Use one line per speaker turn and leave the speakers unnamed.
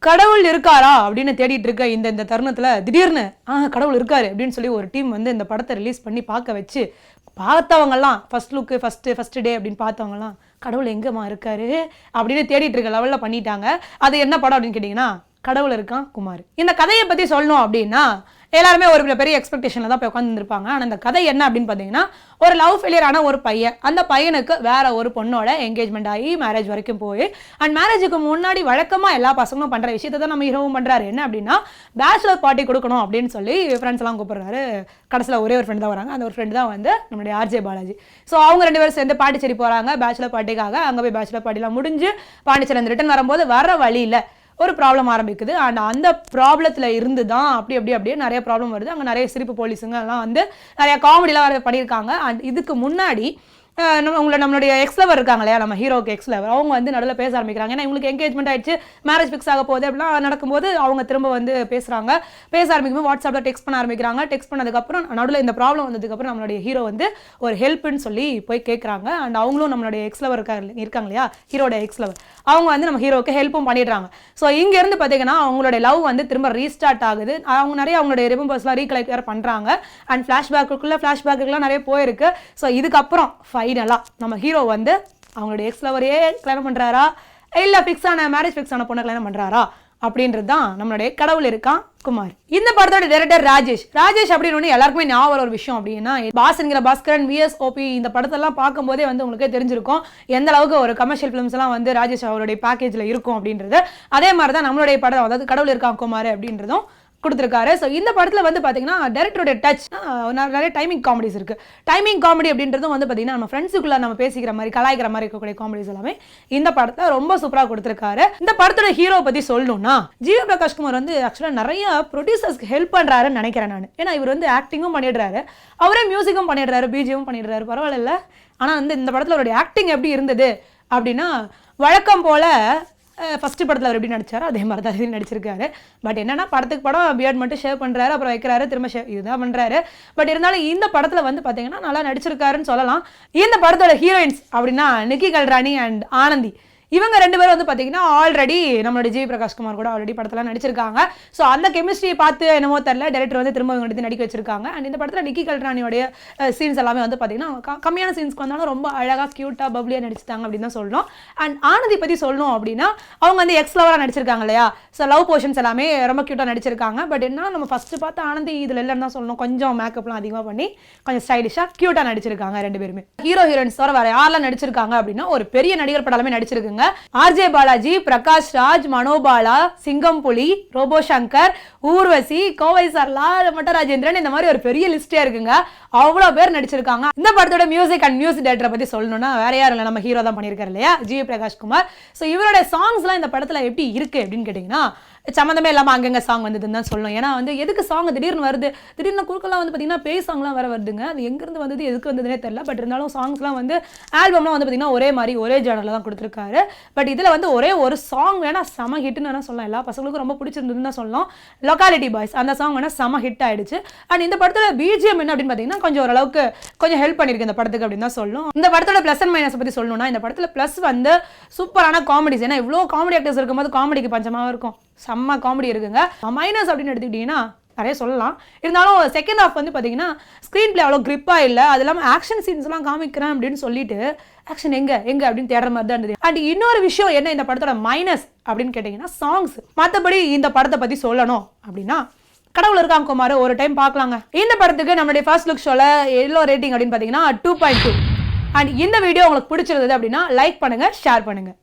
கடவுள் இருக்காரா அப்படின்னு தேடிட்டு இருக்க இந்த தருணத்துல திடீர்னு கடவுள் இருக்காரு அப்படின்னு சொல்லி ஒரு டீம் வந்து இந்த படத்தை ரிலீஸ் பண்ணி பார்க்க வச்சு பார்த்தவங்கலாம் ஃபர்ஸ்ட் லுக்கு ஃபர்ஸ்ட் டே அப்படின்னு பார்த்தவங்கலாம் கடவுள் எங்கம்மா இருக்காரு அப்படின்னு தேடிட்டு இருக்க லெவல்ல பண்ணிட்டாங்க. அது என்ன படம் அப்படின்னு கேட்டீங்கன்னா கடவுள் இருக்கான் குமார். இந்த கதையை பத்தி சொல்லணும் அப்படின்னா எல்லாருமே ஒரு பெரிய எக்ஸ்பெக்டேஷன்ல தான் போய் உட்காந்துருப்பாங்க. ஆனால் அந்த கதை என்ன அப்படின்னு பார்த்தீங்கன்னா ஒரு லவ் ஃபெயிலியர் ஆன ஒரு பையன், அந்த பையனுக்கு வேற ஒரு பொண்ணோட என்கேஜ்மெண்ட் ஆகி மேரேஜ் வரைக்கும் போய் அண்ட் மேரேஜுக்கு முன்னாடி வழக்கமாக எல்லா பசங்களும் பண்ணுற விஷயத்தை தான் நம்ம ஹீரோவும் பண்ணுறாரு. என்ன அப்படின்னா பேச்சுலர் பார்ட்டி கொடுக்கணும் அப்படின்னு சொல்லி ஃப்ரெண்ட்ஸ் எல்லாம் கூப்பிடுறாரு. கடைசியில் ஒரே ஒரு ஃப்ரெண்ட் தான் வராங்க. அந்த ஒரு ஃப்ரெண்ட் தான் வந்து நம்மளுடைய ஆர்ஜே பாலாஜி. ஸோ அவங்க 2 பேரும் சேர்ந்து பாண்டிச்சேரி போகிறாங்க பேச்சுலர் பார்ட்டிக்காக. அங்கே போய் பேச்சுலர் பார்ட்டிலாம் முடிஞ்சு பாண்டிச்சேரி ரிட்டர்ன் வரும்போது வர வழியில் ஒரு ப்ராப்ளம் ஆரம்பிக்குது. அண்ட் அந்த ப்ராப்ளத்தில் இருந்து தான் அப்படியே நிறைய ப்ராப்ளம் வருது. அங்கே நிறைய சிரிப்பு போலீஸுங்க எல்லாம் வந்து நிறைய காமெடிலாம் பண்ணியிருக்காங்க. அண்ட் இதுக்கு முன்னாடி நம்மளுடைய எக்ஸ்லவர் இருக்காங்க இல்லையா, நம்ம ஹீரோக்கு எக்ஸ்லவர், அவங்க வந்து நடுவில் பேச ஆரம்பிக்கிறாங்க. ஏன்னா இவங்களுக்கு என்கேஜ்மெண்ட் ஆயிடுச்சு, மேரேஜ் ஃபிக்ஸ் ஆக போகுது அப்படிலாம் நடக்கும்போது அவங்க திரும்ப வந்து பேச ஆரம்பிக்கும்போது வாட்ஸ்அப்பில் டெக்ஸ்ட் பண்ண ஆரம்பிக்கிறாங்க. டெக்ஸ்ட் பண்ணதுக்கப்புறம் நடுவில் இந்த ப்ராப்ளம் வந்ததுக்கப்புறம் நம்மளுடைய ஹீரோ வந்து ஒரு ஹெல்ப்னு சொல்லி போய் கேட்குறாங்க. அண்ட் அவங்களும் நம்மளுடைய எக்ஸ்லவர் இருக்காங்க இல்லையா, ஹீரோட எக்ஸ்லவர், அவங்க வந்து நம்ம ஹீரோக்கு ஹெல்ப்பும் பண்ணிடுறாங்க. ஸோ இங்கேருந்து பார்த்தீங்கன்னா அவங்களுடைய லவ் வந்து திரும்ப ரீஸ்டார்ட் ஆகுது. அவங்க நிறைய அவங்களுடைய ரிமெம்பர்ஸ்லாம் ரீகலெக்ட் வேறு பண்ணுறாங்க. அண்ட் ஃப்ளாஷ்பேக்குலாம் நிறைய போயிருக்கு. ஸோ இதுக்கப்புறம் ஃபைனலாக நம்ம ஹீரோ வந்து அவங்களுடைய எக்ஸ்லவரையே கல்யாணம் பண்ணுறாரா இல்லை மேரேஜ் ஃபிக்ஸ் ஆன பொண்ணை கல்யாணம் பண்ணுறாரா அப்படின்றது தான் நம்மளுடைய கடவுள் இருக்கான் குமார். இந்த படத்தோட டைரக்டர் ராஜேஷ் அப்படின்னு எல்லாருக்குமே ஞாபகம் ஒரு விஷயம் அப்படின்னா பாஸ் என்கிற பாஸ்கரன், VSOP இந்த படத்தெல்லாம் பார்க்கும்போதே வந்து உங்களுக்கே தெரிஞ்சிருக்கும் எந்த அளவுக்கு ஒரு கமர்ஷியல் ஃபிலிம்ஸ் எல்லாம் வந்து ராஜேஷ் அவருடைய பேக்கேஜில் இருக்கும் அப்படின்றது. அதே மாதிரி தான் நம்மளுடைய படம், அதாவது கடவுள் இருக்கான் குமார் அப்படின்றதும் கொடுத்துருக்காரு. ஸோ இந்த படத்தில் வந்து பார்த்தீங்கன்னா டைரக்டருடைய டச் நிறைய டைமிங் காமெடிஸ் இருக்குது. டைமிங் காமெடி அப்படின்றதும் வந்து பார்த்தீங்கன்னா நம்ம ஃப்ரெண்ட்ஸுக்குள்ளே நம்ம பேசிக்கிற மாதிரி கலாய்க்கிற மாதிரி இருக்கக்கூடிய காமெடிஸ் எல்லாமே இந்த படத்தை ரொம்ப சூப்பராக கொடுத்துருக்காரு. இந்த படத்தோட ஹீரோ பற்றி சொல்லணும்னா ஜிவி பிரகாஷ் குமார் வந்து ஆக்சுவலாக நிறைய ப்ரொடியூசர்ஸ்க்கு ஹெல்ப் பண்ணுறாருன்னு நினைக்கிறேன் நான். ஏன்னா இவர் வந்து ஆக்டிங்கும் பண்ணிடுறாரு, அவரே மியூசிக்கும் பண்ணிடுறாரு, பிஜிஎம் பண்ணிடுறாரு, பரவாயில்ல. ஆனால் வந்து இந்த படத்தில் அவருடைய ஆக்டிங் எப்படி இருந்தது அப்படின்னா வழக்கம் போல் ஃபஸ்ட்டு படத்தில் அவர் எப்படி நடிச்சாரோ அதே மாதிரி தான் இது நடிச்சிருக்காரு. பட் என்னன்னா படத்துக்கு படம் பியர்ட் மட்டும் ஷேவ் பண்ணுறாரு, அப்புறம் வைக்கிறாரு, திரும்ப இதுதான் பண்ணுறாரு. பட் இருந்தாலும் இந்த படத்தில் வந்து பார்த்தீங்கன்னா நல்லா நடிச்சிருக்காருன்னு சொல்லலாம். இந்த படத்தோட ஹீரோயின்ஸ் அப்படின்னா நிக்கி கல்ராணி அண்ட் ஆனந்தி, இவங்க 2 பேரும் வந்து பார்த்தீங்கன்னா ஆல்ரெடி நம்மளோட ஜிவி பிரகாஷ் குமார் கூட ஆல்ரெடி படத்தில் நடிச்சிருக்காங்க. ஸோ அந்த கெமிஸ்ட்ரியை பார்த்து என்னமோ தெரியல டேரக்டர் வந்து திரும்ப இவங்க எடுத்து நடிக்க வச்சிருக்காங்க. அண்ட் இந்த படத்தில் நிக்கி கல்ராணியோடைய சீன்ஸ் எல்லாமே வந்து பார்த்தீங்கன்னா கம்மியான சீன்ஸ்க்கு வந்தாலும் ரொம்ப அழகாக க்யூட்டாக பப்ளியாக நடிச்சிட்டாங்க அப்படின்னு தான் சொல்லணும். அண்ட் ஆனந்தி பற்றி சொல்லணும் அப்படின்னா அவங்க வந்து எக்ஸ்லவராக நடிச்சிருக்காங்க இல்லையா, ஸோ லவ் போர்ஷன்ஸ் எல்லாமே ரொம்ப க்யூட்டாக நடிச்சிருக்காங்க. பட் என்ன நம்ம ஃபஸ்ட்டு பார்த்து ஆனந்தி இதில் இல்லைன்னு தான் சொல்லணும், கொஞ்சம் மேக்கப்லாம் அதிகமாக பண்ணி கொஞ்சம் ஸ்டைலிஷாக க்யூட்டாக நடிச்சிருக்காங்க 2 பேருமே. ஹீரோயின்ஸ் தவிர வேறு யாரெல்லாம் நடிச்சிருக்காங்க அப்படின்னா ஒரு பெரிய நடிகர் படமே நடிச்சிருக்குங்க. ஆர்ஜே பாலாஜி, பிரகாஷ் ராஜ், மனோபாலா, சிங்கம்புலி, ரோபோ சங்கர், ஊர்வசி, கோவை சர்லா, மட்ட ராஜேந்திரன், இந்த மாதிரி ஒரு பெரிய லிஸ்டே இருக்குங்க. அவ்வளோ பேர் நடிச்சிருக்காங்க. இந்த படத்தோட மியூசிக் அண்ட் மியூசிக் டைரக்டரை பற்றி சொல்லணும்னா வேற யாரும் இல்லை, நம்ம ஹீரோ தான் பண்ணியிருக்காரு இல்லையா, ஜிவி பிரகாஷ் குமார். ஸோ இவரோட சாங்ஸ்லாம் இந்த படத்தில் எப்படி இருக்கு அப்படின்னு கேட்டிங்கன்னா சம்மந்தமே இல்லாமல் அங்கங்கே சாங் வந்ததுன்னு தான் சொல்லணும். ஏன்னா வந்து எதுக்கு சாங் திடீர்னு வருது, திடீர்னு குறுக்கெல்லாம் வந்து பார்த்தீங்கன்னா பேய் சாங்லாம் வேறு வருதுங்க. அது எங்கேருந்து வந்தது எதுக்கு வந்ததுனே தெரியல. பட் இருந்தாலும் சாங்ஸ்லாம் வந்து ஆல்பம்லாம் வந்து பார்த்தீங்கன்னா ஒரே மாதிரி ஒரே ஜானரில் தான் கொடுத்துருக்காரு. பட் இதில் வந்து ஒரே ஒரு சாங் வேணால் செம ஹிட்னு வேணால் சொல்லலாம், எல்லா பசங்களுக்கும் ரொம்ப பிடிச்சிருந்ததுன்னு தான் சொல்லலாம். லொக்காலிட்டி பாய்ஸ் அந்த சாங் வேணால் செம ஹிட் ஆயிடுச்சு. அண்ட் இந்த படத்தில் பிஜிஎம் என்ன அப்படின்னு பார்த்தீங்கன்னா கொஞ்சம் ஓரளவுக்கு கொஞ்சம் ஹெல்ப் பண்ணியிருக்கு இந்த படத்துக்கு அப்படின்னு தான் சொல்லணும். இந்த படத்தோட ப்ளஸ் அண்ட் மைனஸ் பற்றி சொல்லணும்னா இந்த படத்தில் ப்ளஸ் வந்து சூப்பரான காமெடிஸ். ஏன்னா இவ்வளோ காமெடி ஆக்டர்ஸ் இருக்கும்போது காமெடிக்கு பஞ்சமாக இருக்கும், செம்ம காமெடி இருக்குங்க. மைனஸ் அப்படின்னு எடுத்துக்கிட்டிங்கன்னா நிறைய சொல்லலாம். இருந்தாலும் செகண்ட் ஹாஃப் வந்து பார்த்தீங்கன்னா ஸ்க்ரீன் பிளே அவ்வளோ கிரிப்பாக இல்லை. அது இல்லாமல் ஆக்ஷன் சீன்ஸ்லாம் காமிக்கிறேன் அப்படின்னு சொல்லிட்டு ஆக்ஷன் எங்கே அப்படின்னு தேடுற மாதிரி தான் இருந்தது. அண்ட் இன்னொரு விஷயம் என்ன இந்த படத்தோட மைனஸ் அப்படின்னு கேட்டிங்கன்னா சாங்ஸ். மற்றபடி இந்த படத்தை பற்றி சொல்லணும் அப்படின்னா கடவுள் இருக்கான் குமார் ஒரு டைம் பார்க்கலாங்க. இந்த படத்துக்கு நம்மளுடைய ஃபர்ஸ்ட் லுக் ஷோல எவ்வளோ ரேட்டிங் அப்படின்னு பார்த்தீங்கன்னா 2.2. அண்ட் இந்த வீடியோ உங்களுக்கு பிடிச்சிருந்தது அப்படின்னா லைக் பண்ணுங்கள், ஷேர் பண்ணுங்கள்.